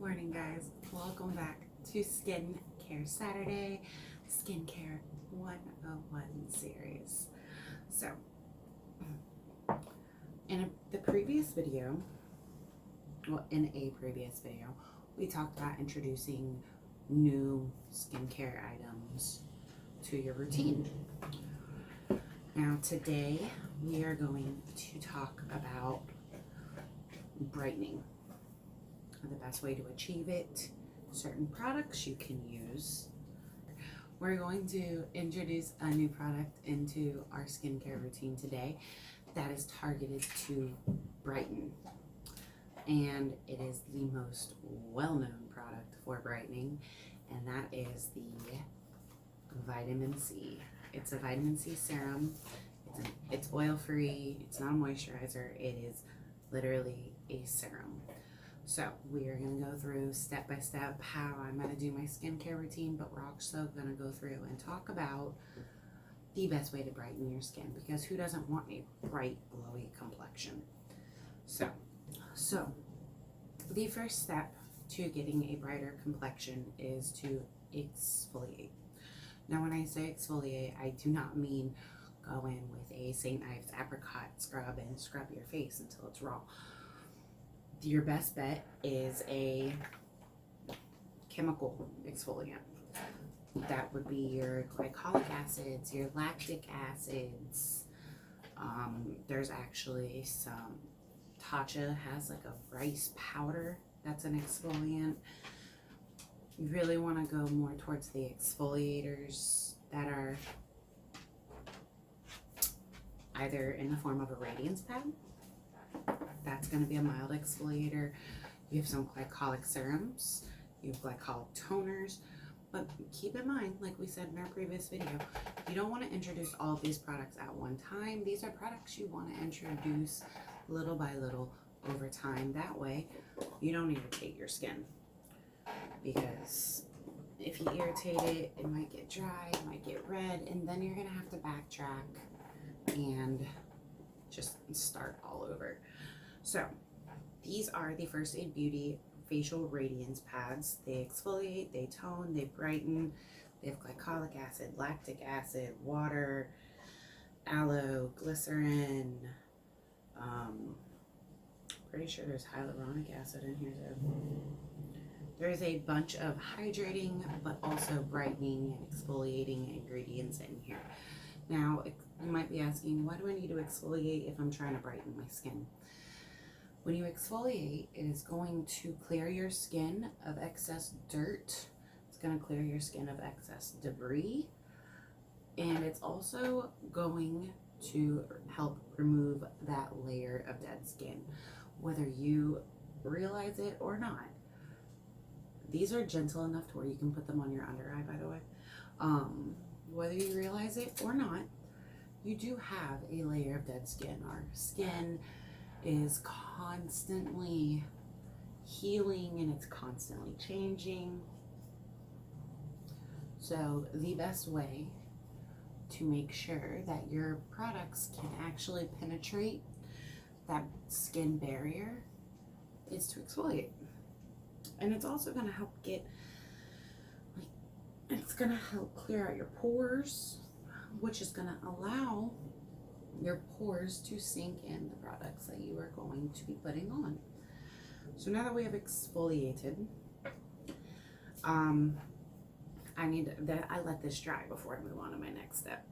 Morning, guys. Welcome back to Skincare Saturday, Skincare 101 series. So, in a previous video, we talked about introducing new skincare items to your routine. Now, today we are going to talk about brightening. The best way to achieve it, certain products you can use. We're going to introduce a new product into our skincare routine today that is targeted to brighten, and it is the most well-known product for brightening, and that is the vitamin C. It's a vitamin C serum. It's oil-free. It's not a moisturizer. It is literally a serum. So we are going to go through step by step how I'm going to do my skincare routine, but we're also going to go through and talk about the best way to brighten your skin, because who doesn't want a bright, glowy complexion? So the first step to getting a brighter complexion is to exfoliate. Now, when I say exfoliate, I do not mean go in with a St. Ives apricot scrub and scrub your face until it's raw. Your best bet is a chemical exfoliant. That would be your glycolic acids, your lactic acids. There's actually some, Tatcha has like a rice powder that's an exfoliant. You really want to go more towards the exfoliators that are either in the form of a radiance pad. That's going to be a mild exfoliator. You have some glycolic serums, you have glycolic toners, but keep in mind, like we said in our previous video, you don't want to introduce all of these products at one time. These are products you want to introduce little by little over time. That way, you don't irritate your skin, because if you irritate it, it might get dry, it might get red, and then you're going to have to backtrack and just start all over. So these are the First Aid Beauty facial radiance pads. They exfoliate, they tone, they brighten. They have glycolic acid, lactic acid, water, aloe, glycerin. Pretty sure there's hyaluronic acid in here too. There's a bunch of hydrating but also brightening and exfoliating ingredients in here. Now, you might be asking, why do I need to exfoliate if I'm trying to brighten my skin? When you exfoliate, it is going to clear your skin of excess dirt. It's going to clear your skin of excess debris. And it's also going to help remove that layer of dead skin, whether you realize it or not. These are gentle enough to where you can put them on your under eye, by the way. Whether you realize it or not, you do have a layer of dead skin. Our skin is constantly healing and it's constantly changing. So the best way to make sure that your products can actually penetrate that skin barrier is to exfoliate. And it's also going to help it's going to help clear out your pores, which is going to allow your pores to sink in the products that you are going to be putting on. So now that we have exfoliated, I let this dry before I move on to my next step.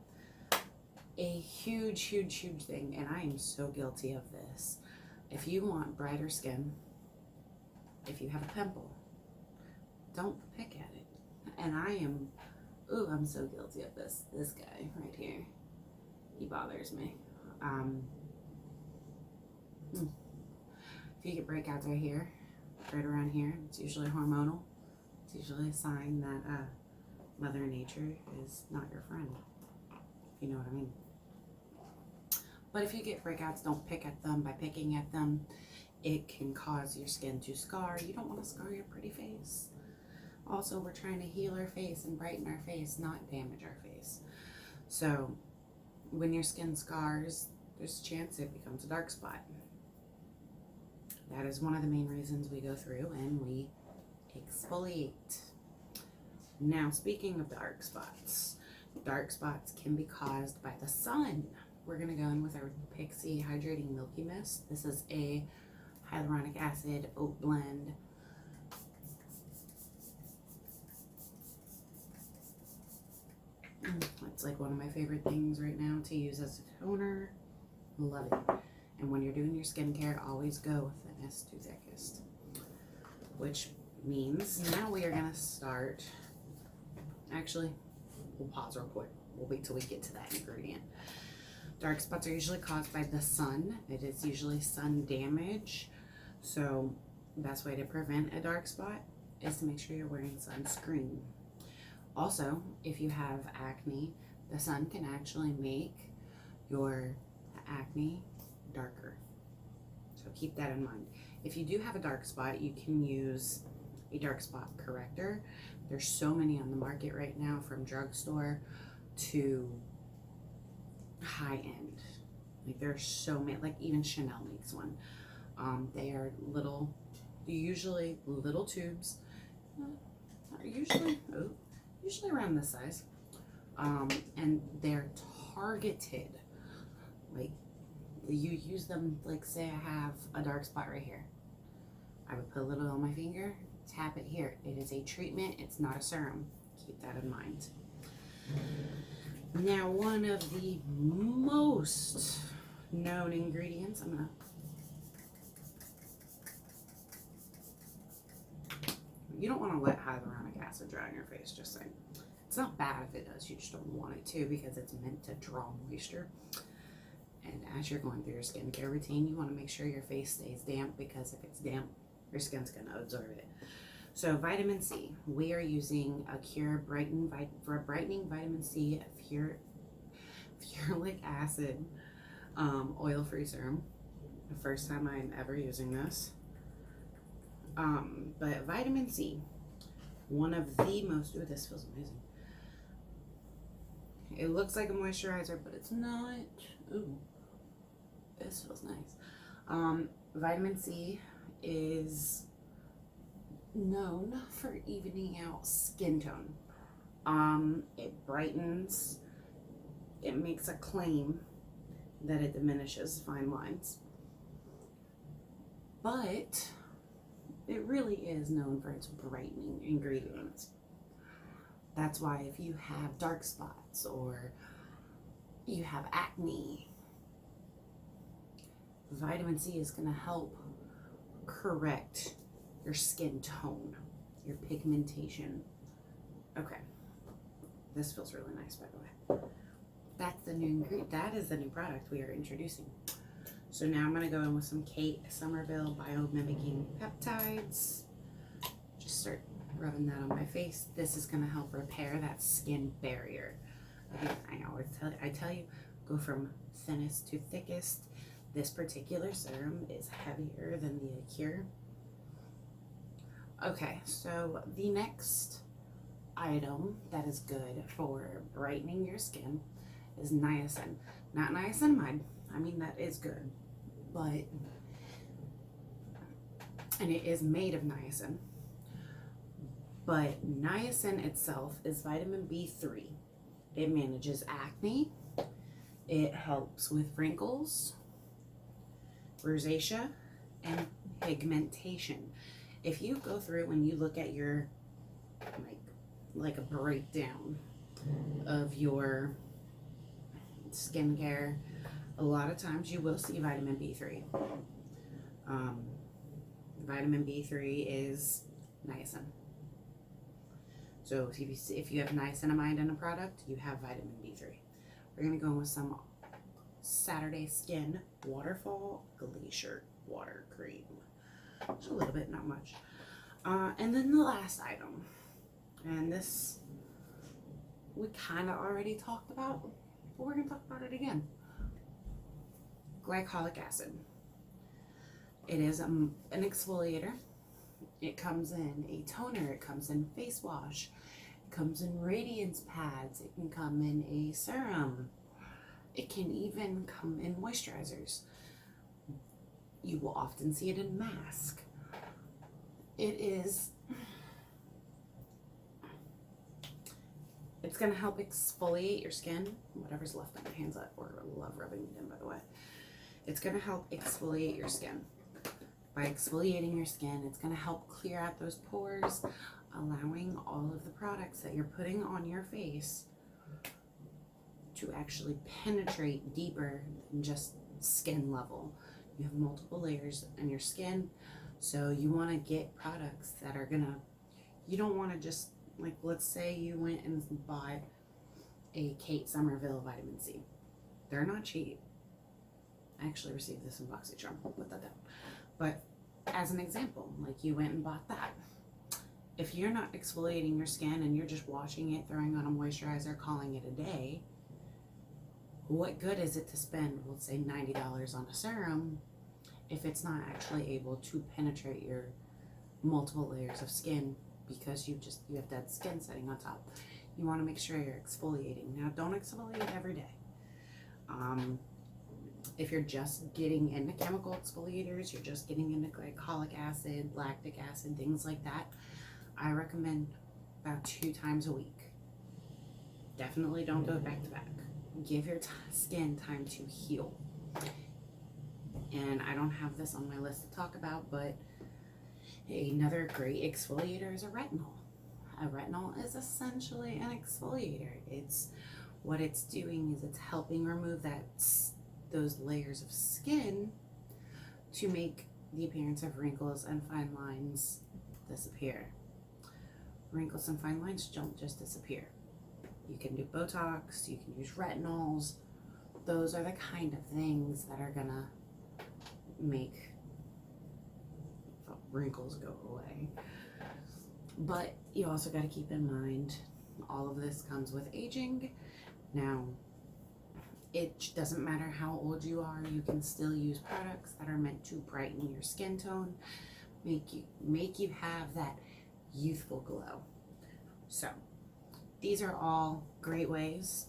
A huge thing, and I am so guilty of this. If you want brighter skin, if you have a pimple, don't pick at it. And I'm so guilty of this. This guy right here, he bothers me. If you get breakouts right here, right around here, it's usually hormonal. It's usually a sign that Mother Nature is not your friend, if you know what I mean. But if you get breakouts, don't pick at them. By picking at them, it can cause your skin to scar. You don't want to scar your pretty face. Also, we're trying to heal our face and brighten our face, not damage our face. So when your skin scars, there's a chance it becomes a dark spot. That is one of the main reasons we go through and we exfoliate. Now, speaking of dark spots can be caused by the sun. We're going to go in with our Pixie Hydrating Milky Mist. This is a hyaluronic acid oat blend. It's like one of my favorite things right now to use as a toner. Love it. And when you're doing your skincare, always go thinnest to thickest. Which means now we are going to start. Actually, we'll pause real quick. We'll wait till we get to that ingredient. Dark spots are usually caused by the sun. It is usually sun damage. So the best way to prevent a dark spot is to make sure you're wearing sunscreen. Also, if you have acne, the sun can actually make your acne darker. So keep that in mind. If you do have a dark spot, you can use a dark spot corrector. There's so many on the market right now, from drugstore to high end. Like there's so many, like even Chanel makes one. They are usually little tubes, usually around this size, and they're targeted. Like you use them, like say I have a dark spot right here, I would put a little on my finger, tap it here. It is a treatment, it's not a serum. Keep that in mind. Now, one of the most known ingredients, you don't want to let hyaluronic acid dry on your face, just saying. It's not bad if it does, you just don't want it to, because it's meant to draw moisture. And as you're going through your skincare routine, you want to make sure your face stays damp, because if it's damp, your skin's going to absorb it. So vitamin C, we are using a for a brightening vitamin C, Ferulic Acid oil-free serum. The first time I'm ever using this. But vitamin C, one of the most, ooh, this feels amazing. It looks like a moisturizer, but it's not. Ooh, this feels nice. Vitamin C is known for evening out skin tone. It brightens. It makes a claim that it diminishes fine lines, but it really is known for its brightening ingredients. That's why if you have dark spots or you have acne, vitamin C is going to help correct your skin tone, your pigmentation. Okay, this feels really nice, by the way. That's the new ingredient. That is the new product we are introducing. So now I'm going to go in with some Kate Somerville biomimicking peptides. Just start rubbing that on my face. This is going to help repair that skin barrier. Again, I tell you, go from thinnest to thickest. This particular serum is heavier than the Cure. Okay, so the next item that is good for brightening your skin is niacin. Not niacinamide. I mean, that is good, and it is made of niacin. But niacin itself is vitamin B3. It manages acne. It helps with wrinkles, rosacea, and pigmentation. If you go through and you look at your like a breakdown of your skincare, a lot of times you will see vitamin B3. Vitamin B3 is niacin. So if you have niacinamide in a product, you have vitamin B3. We're going to go in with some Saturday Skin Waterfall Glacier Water Cream. Just a little bit, not much. And then the last item, and this we kind of already talked about, but we're going to talk about it again. Glycolic acid. It is an exfoliator. It comes in a toner. It comes in face wash. It comes in radiance pads. It can come in a serum. It can even come in moisturizers. You will often see it in mask. It is It's going to help exfoliate your skin, whatever's left on your hands. I love rubbing it in, by the way. It's going to help exfoliate your skin. By exfoliating your skin, it's going to help clear out those pores, allowing all of the products that you're putting on your face to actually penetrate deeper than just skin level. You have multiple layers in your skin, so you want to get products that are going to, you don't want to just, like, let's say you went and bought a Kate Somerville vitamin C. They're not cheap. I actually received this in BoxyCharm. I'll put that down. But as an example, like, you went and bought that. If you're not exfoliating your skin and you're just washing it, throwing on a moisturizer, calling it a day, what good is it to spend, let's say, $90 on a serum if it's not actually able to penetrate your multiple layers of skin, because you have dead skin sitting on top? You want to make sure you're exfoliating. Now, don't exfoliate every day. If you're just getting into chemical exfoliators, you're just getting into glycolic acid, lactic acid, things like that, I recommend about 2 times a week. Definitely don't do it back to back. Give your skin time to heal. And I don't have this on my list to talk about, but another great exfoliator is a retinol. A retinol is essentially an exfoliator. What it's doing is it's helping remove those layers of skin to make the appearance of wrinkles and fine lines disappear. Wrinkles and fine lines don't just disappear. You can do Botox, you can use retinols. Those are the kind of things that are gonna make wrinkles go away. But you also got to keep in mind, all of this comes with aging. Now, it doesn't matter how old you are, you can still use products that are meant to brighten your skin tone, make you have that youthful glow. So these are all great ways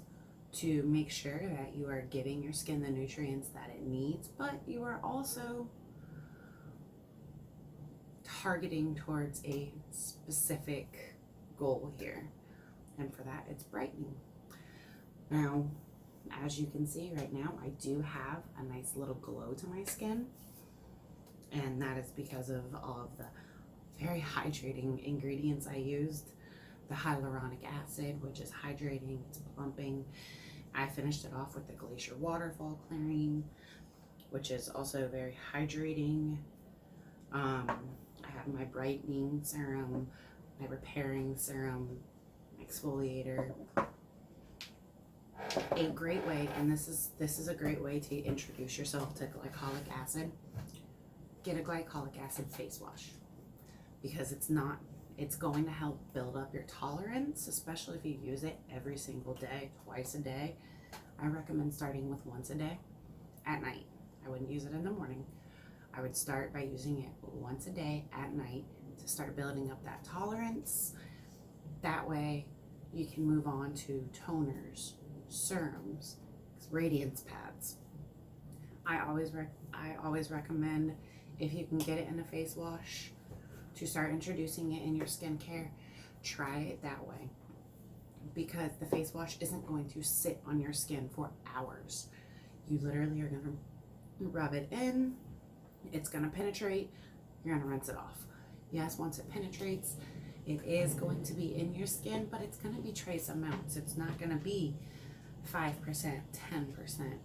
to make sure that you are giving your skin the nutrients that it needs, but you are also targeting towards a specific goal here. And for that, it's brightening. Now, as you can see right now, I do have a nice little glow to my skin, and that is because of all of the very hydrating ingredients I used. The hyaluronic acid, which is hydrating, it's plumping. I finished it off with the Glacier Waterfall Clearing, which is also very hydrating. I have my brightening serum, my repairing serum, exfoliator. A great way, and this is a great way to introduce yourself to glycolic acid. Get a glycolic acid face wash, because it's going to help build up your tolerance, especially if you use it every single day, twice a day. I recommend starting with once a day at night. I wouldn't use it in the morning. I would start by using it once a day at night to start building up that tolerance. That way you can move on to toners, serums, radiance pads. I always recommend, if you can get it in a face wash, to start introducing it in your skincare. Try it that way, because the face wash isn't going to sit on your skin for hours. You literally are going to rub it in, it's going to penetrate, you're going to rinse it off. Yes, once it penetrates, it is going to be in your skin, but it's going to be trace amounts. It's not going to be 5%, 10%.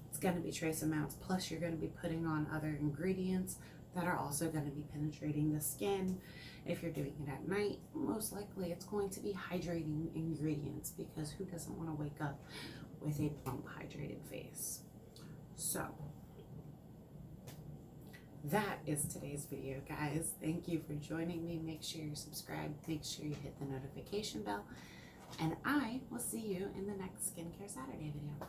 It's going to be trace amounts, plus you're going to be putting on other ingredients that are also going to be penetrating the skin. If you're doing it at night, most likely it's going to be hydrating ingredients, because who doesn't want to wake up with a plump, hydrated face? So that is today's video, guys. Thank you for joining me. Make sure you're subscribed, make sure you hit the notification bell, and I will see you in the next Skincare Saturday video.